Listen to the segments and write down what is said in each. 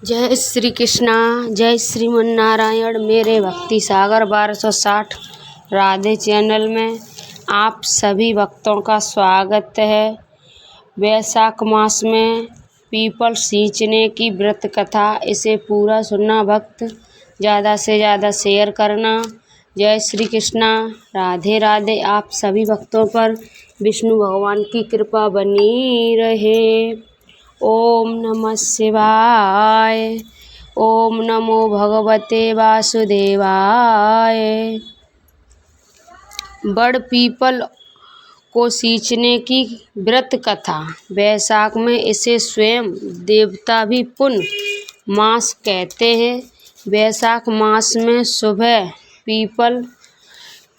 जय श्री कृष्णा, जय श्रीमन नारायण। मेरे भक्ति सागर 1260 राधे चैनल में आप सभी भक्तों का स्वागत है। वैशाख मास में पीपल सींचने की व्रत कथा, इसे पूरा सुनना भक्त, ज़्यादा से ज़्यादा शेयर करना। जय श्री कृष्णा, राधे राधे। आप सभी भक्तों पर विष्णु भगवान की कृपा बनी रहे। ओम नमः शिवाय। ओम नमो भगवते वासुदेवाय। बड़ पीपल को सींचने की व्रत कथा। वैशाख में इसे स्वयं देवता भी पुण्य मास कहते हैं। वैशाख मास में सुबह पीपल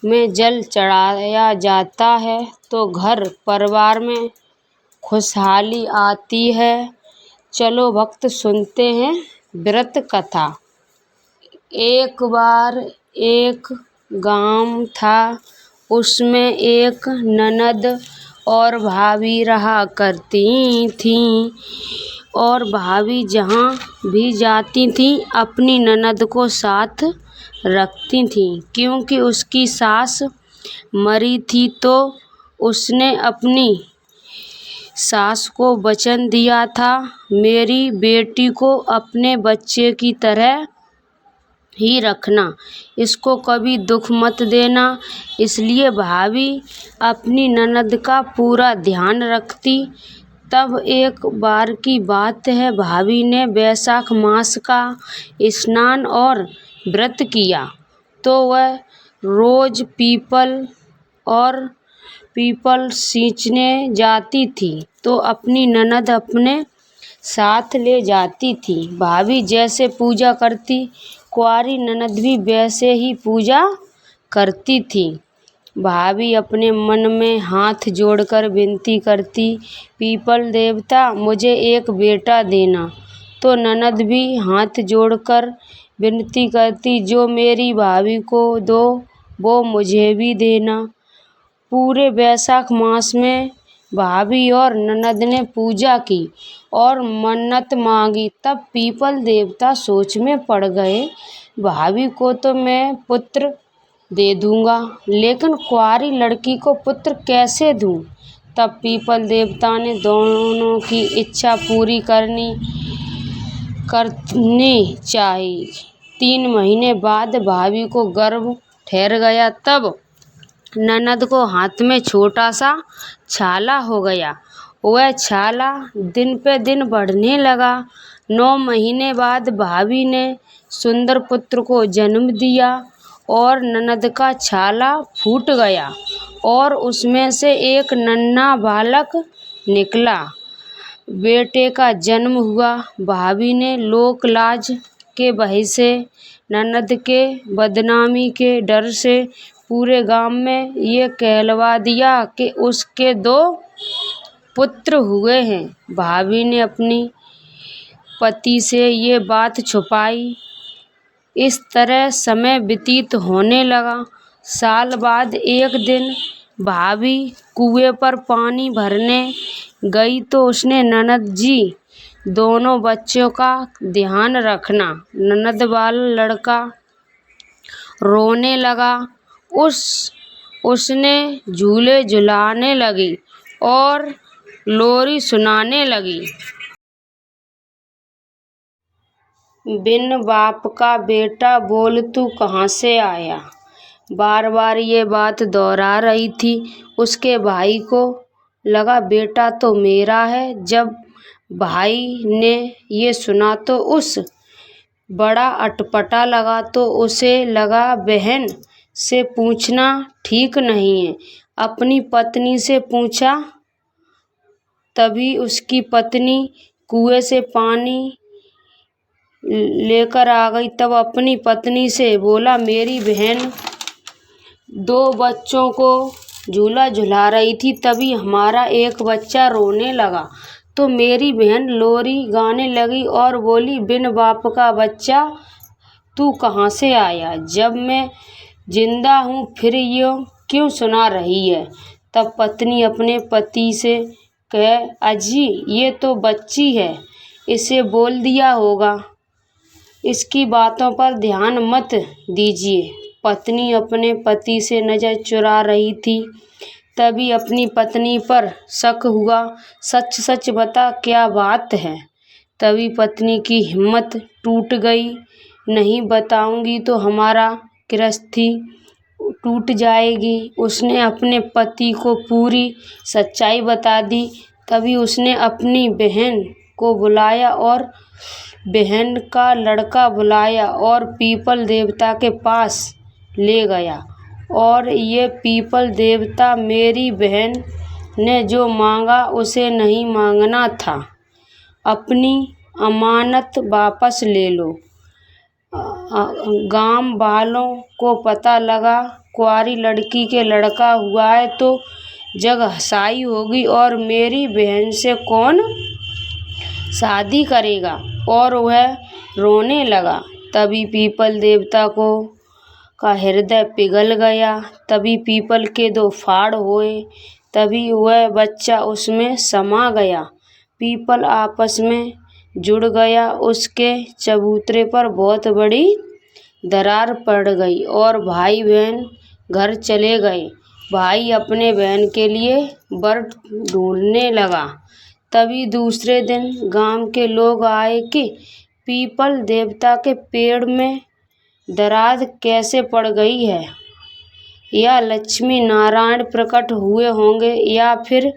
में जल चढ़ाया जाता है तो घर परिवार में खुशहाली आती है। चलो भक्त सुनते हैं व्रत कथा। एक बार एक गांव था, उसमें एक ननद और भाभी रहा करती थीं और भाभी जहाँ भी जाती थीं अपनी ननद को साथ रखती थीं। क्योंकि उसकी सास मरी थी तो उसने अपनी सास को वचन दिया था, मेरी बेटी को अपने बच्चे की तरह ही रखना, इसको कभी दुख मत देना। इसलिए भाभी अपनी ननद का पूरा ध्यान रखती। तब एक बार की बात है, भाभी ने वैशाख मास का स्नान और व्रत किया तो वह रोज पीपल सींचने जाती थी तो अपनी ननद अपने साथ ले जाती थी। भाभी जैसे पूजा करती, कुंवारी ननद भी वैसे ही पूजा करती थी। भाभी अपने मन में हाथ जोड़कर विनती करती, पीपल देवता मुझे एक बेटा देना। तो ननद भी हाथ जोड़कर विनती करती, जो मेरी भाभी को दो वो मुझे भी देना। पूरे वैशाख मास में भाभी और ननद ने पूजा की और मन्नत मांगी। तब पीपल देवता सोच में पड़ गए, भाभी को तो मैं पुत्र दे दूंगा, लेकिन कुंवारी लड़की को पुत्र कैसे दूं। तब पीपल देवता ने दोनों की इच्छा पूरी करनी चाहिए। 3 महीने बाद भाभी को गर्भ ठहर गया। तब ननद को हाथ में छोटा सा छाला हो गया। वह छाला दिन पे दिन बढ़ने लगा। 9 महीने बाद भाभी ने सुंदर पुत्र को जन्म दिया और ननद का छाला फूट गया और उसमें से एक नन्हा बालक निकला। बेटे का जन्म हुआ। भाभी ने लोक लाज के भय से, ननद के बदनामी के डर से पूरे गांव में ये कहलवा दिया कि उसके 2 पुत्र हुए हैं। भाभी ने अपनी पति से ये बात छुपाई। इस तरह समय व्यतीत होने लगा। साल बाद एक दिन भाभी कुएं पर पानी भरने गई तो उसने, ननद जी दोनों बच्चों का ध्यान रखना। ननद वाला लड़का रोने लगा। उसने झूले झुलाने लगी और लोरी सुनाने लगी। बिन बाप का बेटा बोल तू कहाँ से आया। बार बार ये बात दोहरा रही थी। उसके भाई को लगा बेटा तो मेरा है। जब भाई ने ये सुना तो उस बड़ा अटपटा लगा। तो उसे लगा बहन से पूछना ठीक नहीं है। अपनी पत्नी से पूछा। तभी उसकी पत्नी कुएं से पानी लेकर आ गई। तब अपनी पत्नी से बोला, मेरी बहन 2 बच्चों को झूला झुला रही थी, तभी हमारा एक बच्चा रोने लगा तो मेरी बहन लोरी गाने लगी और बोली, बिन बाप का बच्चा तू कहाँ से आया। जब मैं जिंदा हूँ फिर ये क्यों सुना रही है। तब पत्नी अपने पति से कहे, अजी ये तो बच्ची है, इसे बोल दिया होगा। इसकी बातों पर ध्यान मत दीजिए। पत्नी अपने पति से नजर चुरा रही थी, तभी अपनी पत्नी पर शक हुआ। सच सच बता, क्या बात है? तभी पत्नी की हिम्मत टूट गई। नहीं बताऊंगी तो हमारा गृहस्थी टूट जाएगी। उसने अपने पति को पूरी सच्चाई बता दी। तभी उसने अपनी बहन को बुलाया और बहन का लड़का बुलाया और पीपल देवता के पास ले गया। और ये पीपल देवता, मेरी बहन ने जो मांगा उसे नहीं मांगना था। अपनी अमानत वापस ले लो। गांव वालों को पता लगा कुंवारी लड़की के लड़का हुआ है तो जग हंसाई होगी और मेरी बहन से कौन शादी करेगा। और वह रोने लगा। तभी पीपल देवता का हृदय पिघल गया। तभी पीपल के 2 फाड़ हुए। तभी वह बच्चा उसमें समा गया। पीपल आपस में जुड़ गया। उसके चबूतरे पर बहुत बड़ी दरार पड़ गई और भाई बहन घर चले गए। भाई अपने बहन के लिए वर ढूंढने लगा। तभी दूसरे दिन गांव के लोग आए कि पीपल देवता के पेड़ में दरार कैसे पड़ गई है। या लक्ष्मी नारायण प्रकट हुए होंगे या फिर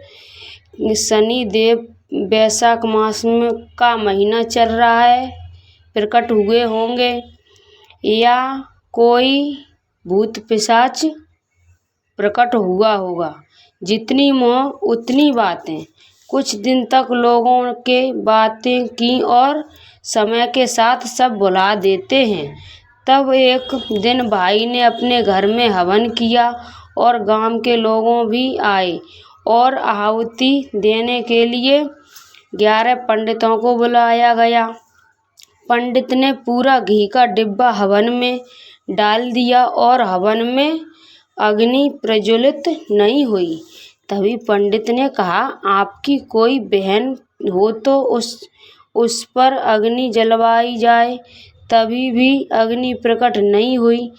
शनि देव वैशाख मास में का महीना चल रहा है, प्रकट हुए होंगे, या कोई भूत पिशाच प्रकट हुआ होगा। जितनी मोह उतनी बातें। कुछ दिन तक लोगों के बातें की और समय के साथ सब भुला देते हैं। तब एक दिन भाई ने अपने घर में हवन किया और गांव के लोगों भी आए और आहुति देने के लिए 11 पंडितों को बुलाया गया। पंडित ने पूरा घी का डिब्बा हवन में डाल दिया और हवन में अग्नि प्रज्वलित नहीं हुई। तभी पंडित ने कहा, आपकी कोई बहन हो तो उस पर अग्नि जलवाई जाए। तभी भी अग्नि प्रकट नहीं हुई।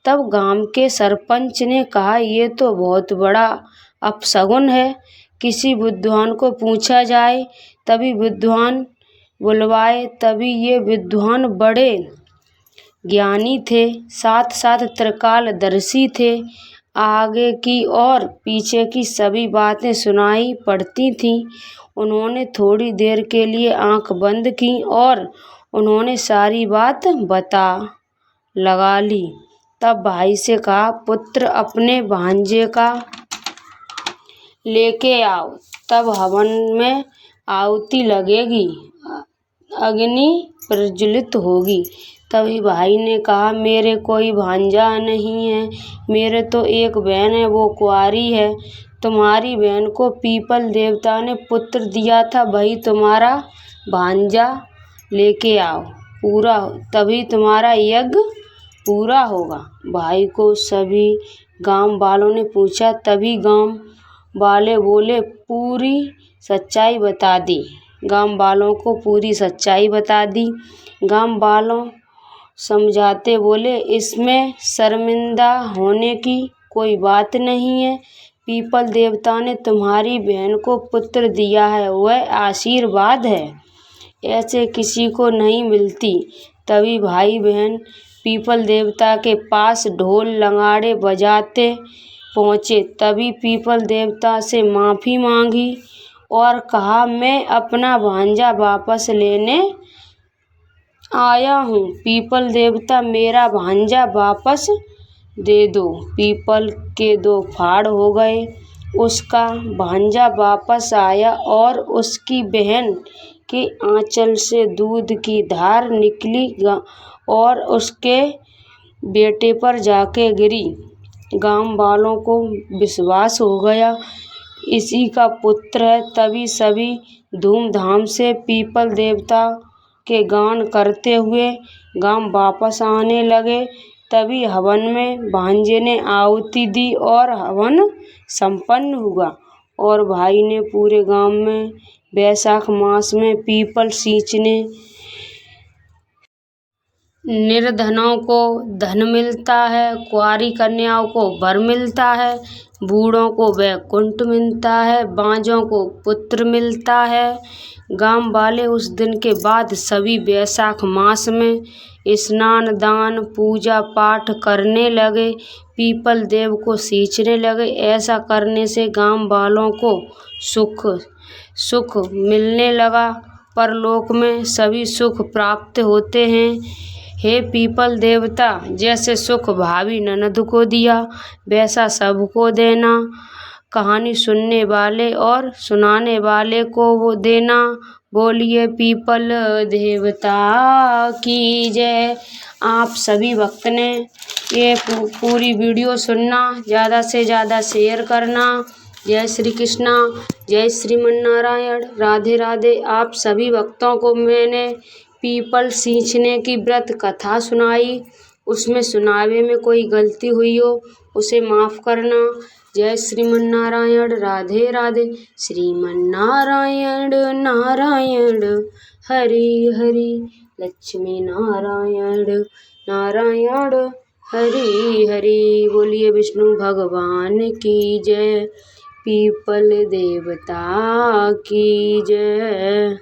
तब गांव के सरपंच ने कहा, ये तो बहुत बड़ा अपशगुन है, किसी विद्वान को पूछा जाए। तभी विद्वान बुलवाए। तभी ये विद्वान बड़े ज्ञानी थे, साथ साथ त्रिकालदर्शी थे। आगे की और पीछे की सभी बातें सुनाई पड़ती थीं। उन्होंने थोड़ी देर के लिए आंख बंद की और उन्होंने सारी बात बता लगा ली। तब भाई से कहा, पुत्र अपने भांजे का लेके आओ, तब हवन में आहुति लगेगी, अग्नि प्रज्वलित होगी। तभी भाई ने कहा, मेरे कोई भांजा नहीं है, मेरे तो एक बहन है, वो कुंवारी है। तुम्हारी बहन को पीपल देवता ने पुत्र दिया था, वही तुम्हारा भांजा लेके आओ, पूरा तभी तुम्हारा यज्ञ पूरा होगा। भाई को सभी गांव वालों ने पूछा। तभी गांव वाले बोले, पूरी सच्चाई बता दी। गांव वालों को पूरी सच्चाई बता दी। गांव वालों समझाते बोले, इसमें शर्मिंदा होने की कोई बात नहीं है। पीपल देवता ने तुम्हारी बहन को पुत्र दिया है, वह आशीर्वाद है, ऐसे किसी को नहीं मिलती। तभी भाई बहन पीपल देवता के पास ढोल नगाड़े बजाते पहुँचे। तभी पीपल देवता से माफ़ी मांगी और कहा, मैं अपना भांजा वापस लेने आया हूँ। पीपल देवता, मेरा भांजा वापस दे दो। पीपल के 2 फाड़ हो गए। उसका भांजा वापस आया और उसकी बहन के आंचल से दूध की धार निकली और उसके बेटे पर जाके गिरी। गांव वालों को विश्वास हो गया, इसी का पुत्र है। तभी सभी धूमधाम से पीपल देवता के गान करते हुए गांव वापस आने लगे। तभी हवन में भांजे ने आहुति दी और हवन संपन्न हुआ और भाई ने पूरे गांव में वैशाख मास में पीपल सींचने निर्धनों को धन मिलता है, कुंवारी कन्याओं को वर मिलता है, बूढ़ों को वैकुंठ मिलता है, बांझों को पुत्र मिलता है। गांव वाले उस दिन के बाद सभी वैशाख मास में स्नान दान पूजा पाठ करने लगे, पीपल देव को सींचने लगे। ऐसा करने से गांव वालों को सुख मिलने लगा। परलोक में सभी सुख प्राप्त होते हैं। हे पीपल देवता, जैसे सुख भाभी ननद को दिया वैसा सबको देना। कहानी सुनने वाले और सुनाने वाले को वो देना। बोलिए पीपल देवता की जय। आप सभी भक्त ने ये पूरी वीडियो सुनना, ज़्यादा से ज़्यादा शेयर करना। जय श्री कृष्णा, जय श्रीमन नारायण, राधे राधे। आप सभी भक्तों को मैंने पीपल सींचने की व्रत कथा सुनाई, उसमें सुनावे में कोई गलती हुई हो उसे माफ़ करना। जय श्रीमन नारायण, राधे राधे। श्रीमन नारायण नारायण हरि हरि, लक्ष्मी नारायण नारायण हरि हरि। बोलिए विष्णु भगवान की जय, पीपल देवता की जय।